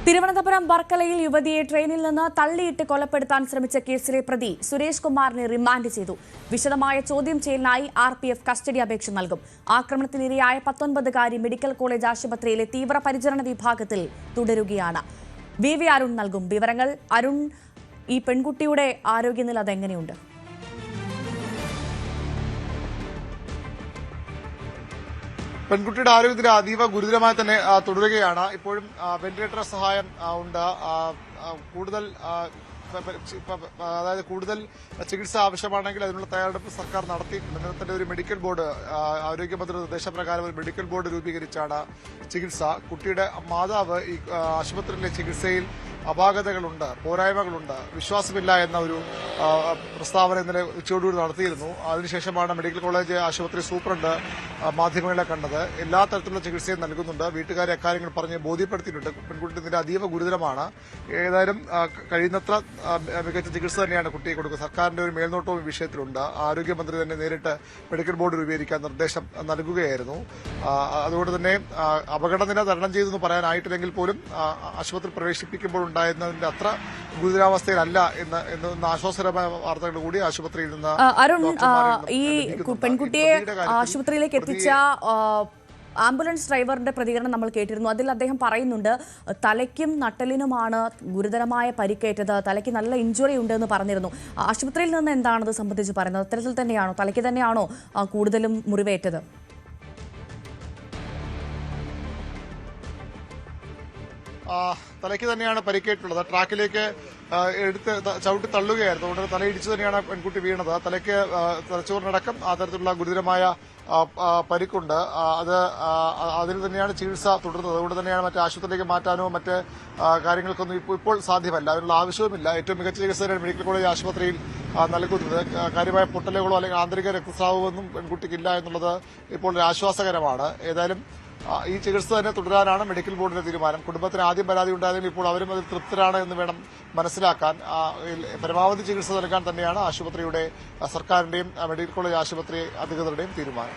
തിരുവനന്തപുരം വർക്കലയിൽ യുവതിയെ ട്രെയിനിൽ നിന്ന് തള്ളിയിട്ട് കൊലപ്പെടുത്താൻ ശ്രമിച്ച കേസിലെ പ്രതി സുരേഷ് കുമാറിനെ റിമാൻഡ് ചെയ്തു. വിശദമായ ചോദ്യം ചെയ്യലിനായി RPF കസ്റ്റഡി അപേക്ഷ നൽകും. ആക്രമണത്തിനിരയായ 19-കാരി മെഡിക്കൽ കോളേജ് ആശുപത്രിയിലെ തീവ്രപരിചരണ വിഭാഗത്തിൽ തുടരുകയാണ്. VV അരുൺ നൽകും വിവരങ്ങൾ. അരുൺ, ഈ പെൺകുട്ടിയുടെ ആരോഗ്യനില അതെങ്ങനെയുണ്ട്? പെൺകുട്ടിയുടെ ആരോഗ്യത്തിൽ അതീവ ഗുരുതരമായി തന്നെ തുടരുകയാണ്. ഇപ്പോഴും വെന്റിലേറ്റർ സഹായം ഉണ്ട്. കൂടുതൽ അതായത് കൂടുതൽ ചികിത്സ ആവശ്യമാണെങ്കിൽ അതിനുള്ള തയ്യാറെടുപ്പ് സർക്കാർ നടത്തിയിട്ടുണ്ട്. ഇന്നലെ തന്നെ ഒരു മെഡിക്കൽ ബോർഡ്, ആരോഗ്യമന്ത്രി നിർദ്ദേശപ്രകാരം ഒരു മെഡിക്കൽ ബോർഡ് രൂപീകരിച്ചാണ് ചികിത്സ. കുട്ടിയുടെ മാതാവ് ഈ ആശുപത്രിയിലെ ചികിത്സയിൽ അപാകതകളുണ്ട്, പോരായ്മകളുണ്ട്, വിശ്വാസമില്ല എന്ന ഒരു പ്രസ്താവന ഇന്നലെ ഉച്ചയോടുകൂടി നടത്തിയിരുന്നു. അതിനുശേഷമാണ് മെഡിക്കൽ കോളേജ് ആശുപത്രി സൂപ്രണ്ട് മാധ്യമങ്ങളെ കണ്ടത്. എല്ലാ തരത്തിലുള്ള ചികിത്സയും നൽകുന്നുണ്ട്. വീട്ടുകാരെ അക്കാര്യങ്ങൾ പറഞ്ഞ് ബോധ്യപ്പെടുത്തിയിട്ടുണ്ട്. പെൺകുട്ടിയുടെ നില അതീവ ഗുരുതരമാണ്. ഏതായാലും കഴിയുന്നത്ര മികച്ച ചികിത്സ തന്നെയാണ് കുട്ടിയെ കൊടുക്കുന്നത്. സർക്കാരിന്റെ ഒരു മേൽനോട്ടവും ഈ വിഷയത്തിലുണ്ട്. ആരോഗ്യമന്ത്രി തന്നെ നേരിട്ട് മെഡിക്കൽ ബോർഡ് രൂപീകരിക്കാൻ നിർദ്ദേശം നൽകുകയായിരുന്നു. അതുകൊണ്ട് തന്നെ അപകടനില തരണം ചെയ്തെന്ന് പറയാനായിട്ടില്ലെങ്കിൽ പോലും ആശുപത്രി പ്രവേശിപ്പിക്കുമ്പോൾ ഉണ്ടായിരുന്നതിന്റെ അത്ര ഗുരുതരാവസ്ഥയിലല്ല എന്ന് ആശ്വാസകരമായ വാർത്തകൾ കൂടി ആശുപത്രിയിൽ നിന്ന്. അരുൺ, ഈ പെൺകുട്ടിയെ ആശുപത്രിയിലേക്ക് എത്തിച്ച ആംബുലൻസ് ഡ്രൈവറുടെ പ്രതികരണം നമ്മൾ കേട്ടിരുന്നു. അതിൽ അദ്ദേഹം പറയുന്നുണ്ട് തലയ്ക്കും നട്ടലിനുമാണ് ഗുരുതരമായ പരിക്കേറ്റത്, തലയ്ക്ക് നല്ല ഇഞ്ചുറി ഉണ്ട് എന്ന് പറഞ്ഞിരുന്നു. ആശുപത്രിയിൽ നിന്ന് എന്താണത് സംബന്ധിച്ച് പറയുന്നത്? അത്തരത്തിൽ തന്നെയാണോ, തലയ്ക്ക് തന്നെയാണോ കൂടുതലും മുറിവേറ്റത്? തലയ്ക്ക് തന്നെയാണ് പരിക്കേറ്റുള്ളത്. ട്രാക്കിലേക്ക് ചവിട്ടി തള്ളുകയായിരുന്നു. അതുകൊണ്ട് തലയിടിച്ചു തന്നെയാണ് പെൺകുട്ടി വീണത്. തലയ്ക്ക് തലച്ചോറിനടക്കം ആ തരത്തിലുള്ള ഗുരുതരമായ പരിക്കുണ്ട്. അതിൽ തന്നെയാണ് ചികിത്സ തുടരുന്നത്. അതുകൊണ്ട് തന്നെയാണ് മറ്റ് ആശുപത്രിയിലേക്ക് മാറ്റാനോ മറ്റ് കാര്യങ്ങൾക്കൊന്നും ഇപ്പോൾ സാധ്യമല്ല. അതിനുള്ള ആവശ്യവുമില്ല. ഏറ്റവും മികച്ച ചികിത്സ തന്നെയാണ് മെഡിക്കൽ കോളേജ് ആശുപത്രിയിൽ നൽകുന്നത്. കാര്യമായ പൊട്ടലുകളോ അല്ലെങ്കിൽ ആന്തരിക രക്തസ്രാവമൊന്നും പെൺകുട്ടിക്കില്ല എന്നുള്ളത് ഇപ്പോൾ ഒരു ആശ്വാസകരമാണ്. ഏതായാലും ഈ ചികിത്സ തന്നെ തുടരാനാണ് മെഡിക്കൽ ബോർഡിന്റെ തീരുമാനം. കുടുംബത്തിന് ആദ്യം പരാതി ഉണ്ടായതെങ്കിൽ ഇപ്പോൾ അവരും അതിൽ തൃപ്തരാണ് എന്ന് വേണം മനസ്സിലാക്കാൻ. പരമാവധി ചികിത്സ നൽകാൻ തന്നെയാണ് ആശുപത്രിയുടെ, സർക്കാരിന്റെയും മെഡിക്കൽ കോളേജ് ആശുപത്രി അധികൃതരുടെയും തീരുമാനം.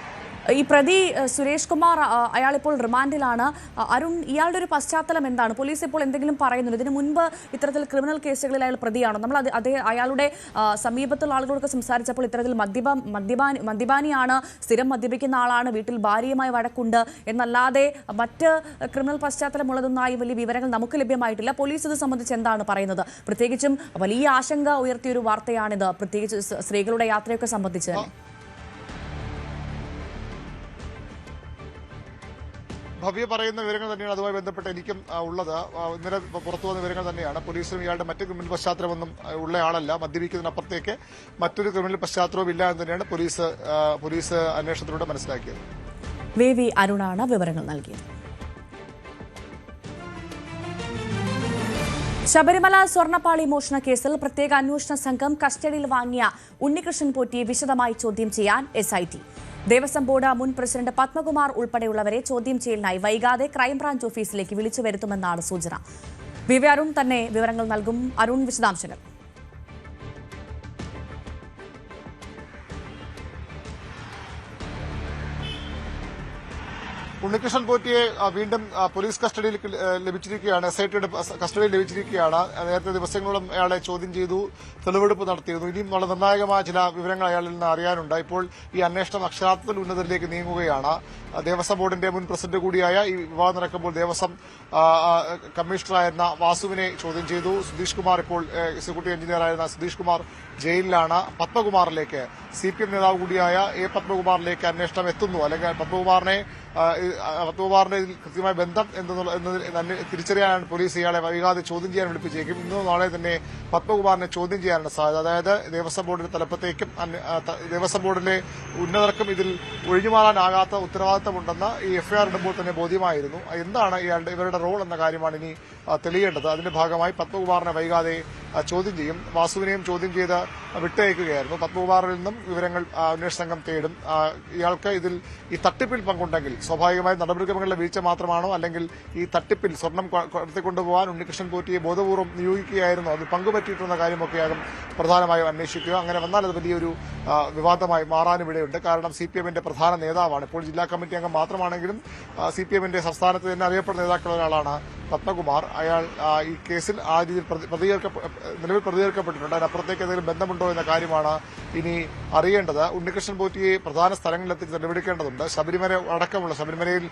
ഈ പ്രതി സുരേഷ് കുമാർ, അയാൾ ഇപ്പോൾ റിമാൻഡിലാണ്. അരുൺ, ഇയാളുടെ ഒരു പശ്ചാത്തലം എന്താണ്? പോലീസ് ഇപ്പോൾ എന്തെങ്കിലും പറയുന്നുണ്ട്? ഇതിനു മുൻപ് ഇത്തരത്തിൽ ക്രിമിനൽ കേസുകളിൽ അയാൾ പ്രതിയാണോ? നമ്മൾ അയാളുടെ സമീപത്തുള്ള ആളുകളൊക്കെ സംസാരിച്ചപ്പോൾ ഇത്തരത്തിൽ മദ്യപാനിയാണ്, സ്ഥിരം മദ്യപിക്കുന്ന ആളാണ്, വീട്ടിൽ ഭാര്യയുമായി വഴക്കുണ്ട് എന്നല്ലാതെ മറ്റ് ക്രിമിനൽ പശ്ചാത്തലമുള്ളതൊന്നായി വലിയ വിവരങ്ങൾ നമുക്ക് ലഭ്യമായിട്ടില്ല. പോലീസ് ഇത് സംബന്ധിച്ച് എന്താണ് പറയുന്നത്? പ്രത്യേകിച്ചും വലിയ ആശങ്ക ഉയർത്തിയൊരു വാർത്തയാണിത്, പ്രത്യേകിച്ച് സ്ത്രീകളുടെ യാത്രയൊക്കെ സംബന്ധിച്ച് തന്നെ. ഭവ്യ പറയുന്ന വിവരങ്ങൾ തന്നെയാണ് അതുമായി ബന്ധപ്പെട്ട് എനിക്കും ഉള്ളത്. ഇന്നലെ പുറത്തു വന്ന വിവരങ്ങൾ തന്നെയാണ്. പോലീസിനും ഇയാളുടെ മറ്റ് ക്രിമിനൽ പശ്ചാത്തലമൊന്നും ഉള്ളയാളല്ല. മദ്യപിക്കുന്നതിനപ്പുറത്തേക്ക് മറ്റൊരു ക്രിമിനൽ പശ്ചാത്തലവും ഇല്ല എന്ന് തന്നെയാണ് പോലീസ് അന്വേഷണത്തിലൂടെ മനസ്സിലാക്കിയത്. VV അരുണാണ് വിവരങ്ങൾ നൽകിയത്. ശബരിമല സ്വർണ്ണപ്പാളി മോഷണ കേസിൽ പ്രത്യേക അന്വേഷണ സംഘം കസ്റ്റഡിയിൽ വാങ്ങിയ ഉണ്ണികൃഷ്ണൻ പോറ്റിയെ വിശദമായി ചോദ്യം ചെയ്യാൻ SIT. ദേവസ്വം ബോർഡ് മുൻ പ്രസിഡന്റ് പത്മകുമാർ ഉൾപ്പെടെയുള്ളവരെ ചോദ്യം ചെയ്യലിനായി വൈകാതെ ക്രൈംബ്രാഞ്ച് ഓഫീസിലേക്ക് വിളിച്ചു വരുത്തുമെന്നാണ് സൂചന. VV അരുൺ തന്നെ വിവരങ്ങൾ നൽകും. അരുൺ, വിശദാംശങ്ങൾ. ഉണ്ണികൃഷ്ണൻ പോറ്റിയെ വീണ്ടും പോലീസ് കസ്റ്റഡിയിൽ ലഭിച്ചിരിക്കുകയാണ്, SITയുടെ കസ്റ്റഡിയിൽ ലഭിച്ചിരിക്കുകയാണ്. നേരത്തെ ദിവസങ്ങളോളം അയാളെ ചോദ്യം ചെയ്തു, തെളിവെടുപ്പ് നടത്തിയിരുന്നു. ഇനിയും വളരെ നിർണായകമായ ചില വിവരങ്ങൾ അയാളിൽ നിന്ന് അറിയാനുണ്ട്. ഇപ്പോൾ ഈ അന്വേഷണം അക്ഷരാർത്ഥത്തിൽ ഉന്നതരിലേക്ക് നീങ്ങുകയാണ്. ദേവസ്വം ബോർഡിന്റെ മുൻ പ്രസിഡന്റ് കൂടിയായ ഈ വിവാദം നടക്കുമ്പോൾ ദേവസ്വം കമ്മീഷണറായിരുന്ന വാസുവിനെ ചോദ്യം ചെയ്തു. സുധീഷ് കുമാർ, ഇപ്പോൾ എക്സിക്യൂട്ടീവ് എഞ്ചിനീയറായിരുന്ന സുധീഷ് കുമാർ ജയിലിലാണ്. പത്മകുമാറിലേക്ക്, CPM നേതാവ് കൂടിയായ പത്മകുമാറിലേക്ക് അന്വേഷണം എത്തുന്നു. അല്ലെങ്കിൽ പത്മകുമാറിന്റെ കൃത്യമായ ബന്ധം എന്നതിൽ തിരിച്ചറിയാനാണ് പോലീസ് ഇയാളെ വൈകാതെ ചോദ്യം ചെയ്യാൻ വിളിപ്പിച്ചേക്കും. ഇന്നോ നാളെ തന്നെ പത്മകുമാറിനെ ചോദ്യം ചെയ്യാനാണ് സാധ്യത. അതായത് ദേവസ്വം ബോർഡിന്റെ തലപ്പത്തേക്കും ദേവസ്വം ബോർഡിലെ ഉന്നതർക്കും ഇതിൽ ഒഴിഞ്ഞുമാറാനാകാത്ത ഉത്തരവാദിത്തമുണ്ടെന്ന് ഈ FIR ഇടുമ്പോൾ തന്നെ ബോധ്യമായിരുന്നു. എന്താണ് ഇവരുടെ റോൾ എന്ന കാര്യമാണ് ഇനി തെളിയേണ്ടത്. അതിന്റെ ഭാഗമായി പത്മകുമാറിനെ വൈകാതെ ചോദ്യം ചെയ്യും. വാസുവിനെയും ചോദ്യം ചെയ്ത് വിട്ടയക്കുകയായിരുന്നു. പത്മകുമാറിൽ നിന്നും വിവരങ്ങൾ അന്വേഷണ സംഘം തേടും. ഇയാൾക്ക് ഈ തട്ടിപ്പിൽ പങ്കുണ്ടെങ്കിൽ സ്വാഭാവികമായി നടപടിക്രമങ്ങളിലെ വീഴ്ച മാത്രമാണോ, അല്ലെങ്കിൽ ഈ തട്ടിപ്പിൽ സ്വർണം കടത്തിക്കൊണ്ടുപോകാൻ ഉണ്ണികൃഷ്ണൻ പോറ്റിയെ ബോധപൂർവ്വം നിയോഗിക്കുകയായിരുന്നു, അത് പങ്കുപറ്റിയിട്ടുള്ള കാര്യമൊക്കെയാകും പ്രധാനമായും അന്വേഷിക്കുക. അങ്ങനെ വന്നാൽ അത് വലിയൊരു വിവാദമായി മാറാനിവിടെയുണ്ട്. കാരണം CPM-ന്റെ പ്രധാന നേതാവാണ്. ഇപ്പോൾ ജില്ലാ കമ്മിറ്റി അംഗം മാത്രമാണെങ്കിലും CPM-ന്റെ സംസ്ഥാനത്ത് തന്നെ അറിയപ്പെടുന്ന നേതാക്കളിൽ ഒരാളാണ് പത്മകുമാർ. അയാൾ ഈ കേസിൽ ആ രീതിയിൽ നിലവിൽ പ്രതികരിക്കപ്പെട്ടിട്ടുണ്ട്. അതിനപ്പുറത്തേക്ക് എന്തെങ്കിലും ബന്ധമുണ്ടോ എന്ന കാര്യമാണ് ഇനി അറിയേണ്ടത്. ഉണ്ണികൃഷ്ണൻ പോറ്റിയെ പ്രധാന സ്ഥലങ്ങളിലെത്തി തെളിവെടുക്കേണ്ടതുണ്ട്. ശബരിമലയിൽ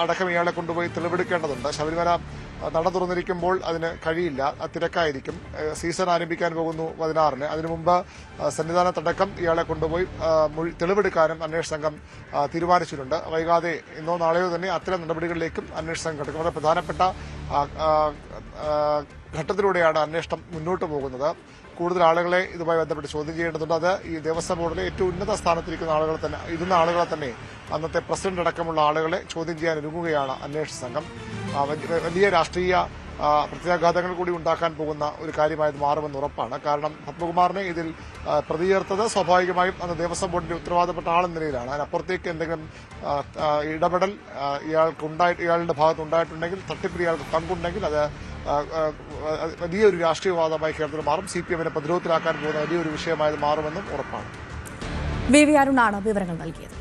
അടക്കം ഇയാളെ കൊണ്ടുപോയി തെളിവെടുക്കേണ്ടതുണ്ട്. ശബരിമല നട തുറന്നിരിക്കുമ്പോൾ അതിന് കഴിയില്ല, തിരക്കായിരിക്കും. സീസൺ ആരംഭിക്കാൻ പോകുന്നു 16-ന്. അതിനു മുമ്പ് സന്നിധാനത്തടക്കം ഇയാളെ കൊണ്ടുപോയി തെളിവെടുക്കാനും അന്വേഷണ സംഘം തീരുമാനിച്ചിട്ടുണ്ട്. വൈകാതെ ഇന്നോ നാളെയോ തന്നെ അത്തരം നടപടികളിലേക്കും അന്വേഷണ സംഘം കടക്കും. വളരെ പ്രധാനപ്പെട്ട ഘട്ടത്തിലൂടെയാണ് അന്വേഷണം മുന്നോട്ട് പോകുന്നത്. കൂടുതൽ ആളുകളെ ഇതുമായി ബന്ധപ്പെട്ട് ചോദ്യം ചെയ്യേണ്ടതുണ്ട്. അത് ഈ ദേവസ്വം ബോർഡിലെ ഏറ്റവും ഉന്നത സ്ഥാനത്തിരിക്കുന്ന ആളുകളെ തന്നെ അന്നത്തെ പ്രസിഡന്റ് അടക്കമുള്ള ആളുകളെ ചോദ്യം ചെയ്യാൻ ഒരുങ്ങുകയാണ് അന്വേഷണ സംഘം. വലിയ രാഷ്ട്രീയ പ്രത്യാഘാതങ്ങൾ കൂടി ഉണ്ടാക്കാൻ പോകുന്ന ഒരു കാര്യമായി മാറുമെന്ന് ഉറപ്പാണ്. കാരണം പത്മകുമാറിനെ ഇതിൽ പ്രതി ചേർത്തത് സ്വാഭാവികമായും അന്ന് ദേവസ്വം ബോർഡിന്റെ ഉത്തരവാദപ്പെട്ട ആളെന്ന നിലയിലാണ്. അതിനപ്പുറത്തേക്ക് എന്തെങ്കിലും ഇടപെടൽ ഇയാളുടെ ഭാഗത്തുണ്ടായിട്ടുണ്ടെങ്കിൽ, തട്ടിപ്പിൽ ഇയാൾക്ക് പങ്കുണ്ടെങ്കിൽ അത് വലിയൊരു രാഷ്ട്രീയവാദമായി കേരളത്തിൽ മാറും. CPM-നെ പ്രതിരോധത്തിലാക്കാൻ പോകുന്ന വലിയൊരു വിഷയമായി മാറുമെന്നും ഉറപ്പാണ്. വി അരുണാണ് വിവരങ്ങൾ നൽകിയത്.